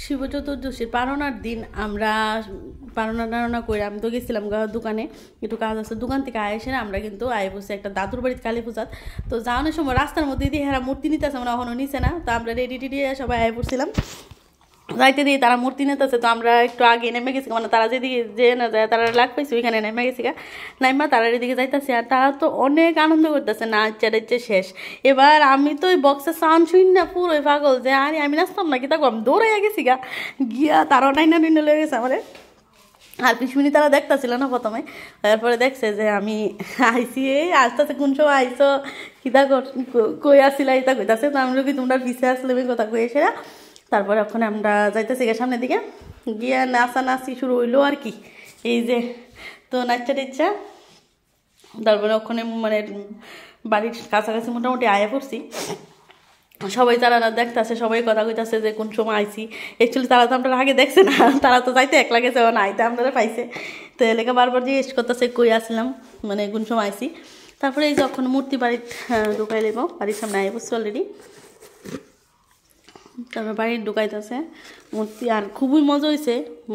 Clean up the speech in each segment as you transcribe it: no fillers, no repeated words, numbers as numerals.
শিব চতুর্দশীর পারনার দিন আমরা পারনা করে আমি তো গেছিলাম দোকানে, একটু কাজ আছে, দোকান থেকে এসে আমরা কিন্তু আয় বসে একটা দাদুর বাড়িতে কালী পূজাত। তো যাওয়ানোর সময় রাস্তার মধ্যে দিয়ে হেরা মূর্তি নিতে আসে, আমরা এখনও নিচে না, তো আমরা রেডি টেডি সবাই আয় পড়ছিলাম যাইতে দিয়ে তারা মূর্তি নিতেছে। তো আমরা একটু আগে নেমে গেছি, মানে তারা যেদিকে যে না যায় তারা লাগ পাইছে ওইখানে নেমে গেছি নাইমা তারা এদিকে যাইতেছে, আর তারা তো অনেক আনন্দ করতেছে, নাচা টাচা শেষ। এবার আমি তো ওই বক্সের সাউন্ড শুনি না পুরোই পাগল, যে আরে আমি নাচতাম না কি তা আমি দৌড়াইয়া গেছি গিয়া তারাও নাইনা নিনে লেগে গেছে আমার। আর পিছমিনি তারা দেখতেছিল না প্রথমে, তারপরে দেখছে যে আমি আইসি, এই আসতেছে কোন সময় আইসো কিতা কই আসছিল ইতা কইতাছে। তো আমরা কি তোমরা পিছিয়ে আসলে কথা কই এসে, তারপরে ওখানে আমরা যাইতেছি সামনের দিকে গিয়া নাচানাচি শুরু হইলো আর কি, এই যে তো নাচা টিচ্ছা। তারপরে ওখানে মানে বাড়ির কাছাকাছি মোটামুটি আয়া পড়ছি, সবাই তারা দেখতেছে, সবাই কথা কইতাছে যে কোন সময় আইসি। অ্যাকচুয়ালি তারা তো আমরা আগে দেখছে না, তারা তো যাইতে এক লাগেছে না আইতে আপনারা পাইছে, তো এলাকা বারবার জিজ্ঞেস করতেছে কই আসলাম, মানে কোন সময় আইসি। তারপরে এই যখন মূর্তি বাড়ির ঢুকাই লেব, বাড়ির সামনে আয় পড়ছি অলরেডি, তারপর বাড়ির ঢুকাইতেছে মূর্তি। আর খুবই মজা হয়েছে,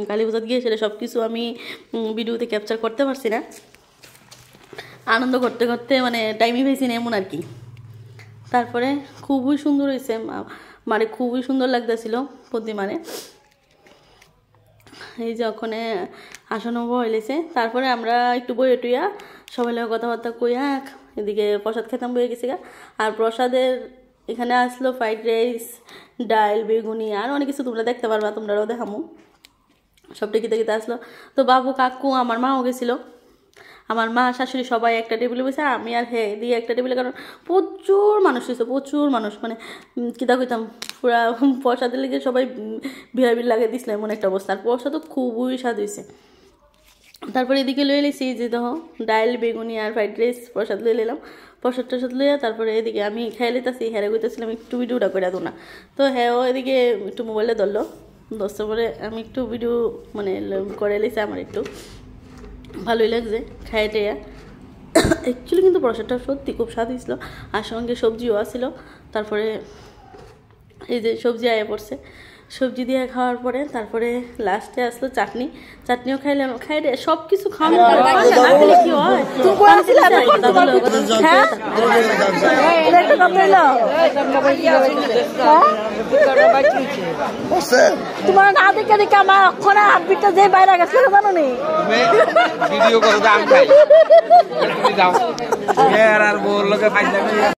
কালী পূজাত গিয়েছিল, সব কিছু আমি ভিডিওতে ক্যাপচার করতে পারছি না, আনন্দ করতে করতে মানে টাইমই পেয়েছি না এমন আর কি। তারপরে খুবই সুন্দর হয়েছে, মানে খুবই সুন্দর লাগতেছিল প্রতিমারে। এই যে ওখানে আসন হইলেছে, তারপরে আমরা একটু বইয়ে টুইয়া সবাই লোক কথাবার্তা কইয়া এদিকে প্রসাদ খেতাম বয়ে গেছি আর প্রসাদের এখানে আসলো ফ্রাইড রাইস, ডাল, বেগুনি আর অনেক কিছু, তোমরা দেখতে পারবা, তোমরাও দেখামো সবটা কিতে কিতে আসলো। তো বাবু কাকু আমার মাও গেছিলো, আমার মা শাশুড়ি সবাই একটা টেবিলে বসে, আমি আর দিয়ে একটা টেবিলে, কারণ প্রচুর মানুষ হয়েছে, প্রচুর মানুষ, মানে কিতা কইতাম পুরা প্রসাদের লেগে সবাই ভিড়াভিড় লাগিয়ে দিছিল এমন একটা অবস্থা। আর প্রসাদও খুবই স্বাদ হয়েছে। তারপরে এদিকে লয়ে এলেছি যে দেখো ডাল, বেগুনি আর ফ্রাইড রাইস প্রসাদ লয়ে নিলাম, প্রসাদ টসাদ লইয়া তারপরে এদিকে আমি খেয়ে লিতেছি, হ্যাঁ কইতেছিলাম একটু ভিডিওটা করে দো না, তো হ্যাঁ এদিকে একটু মোবাইলে ধরলো, দশটার পরে আমি একটু ভিডিও মানে করে এলেছি, আমার একটু ভালোই লাগছে খাই টেয়া। অ্যাকচুয়ালি কিন্তু প্রসাদটা সত্যি খুব স্বাদ হয়েছিল, আর সঙ্গে সবজিও আসছিল। তারপরে এই যে সবজি আয়া পড়ছে, সবজি দিয়ে খাওয়ার পরে তারপরে লাস্টে আসলো চাটনি, চাটনিও খাইলাম, খাইলে সব কিছু খাওয়ানো কি হয়। তোমার না দেখে দেখে আমার ওখানে হাতবিটা যে বাইরে গেছে জানো নি ভিডিও করো,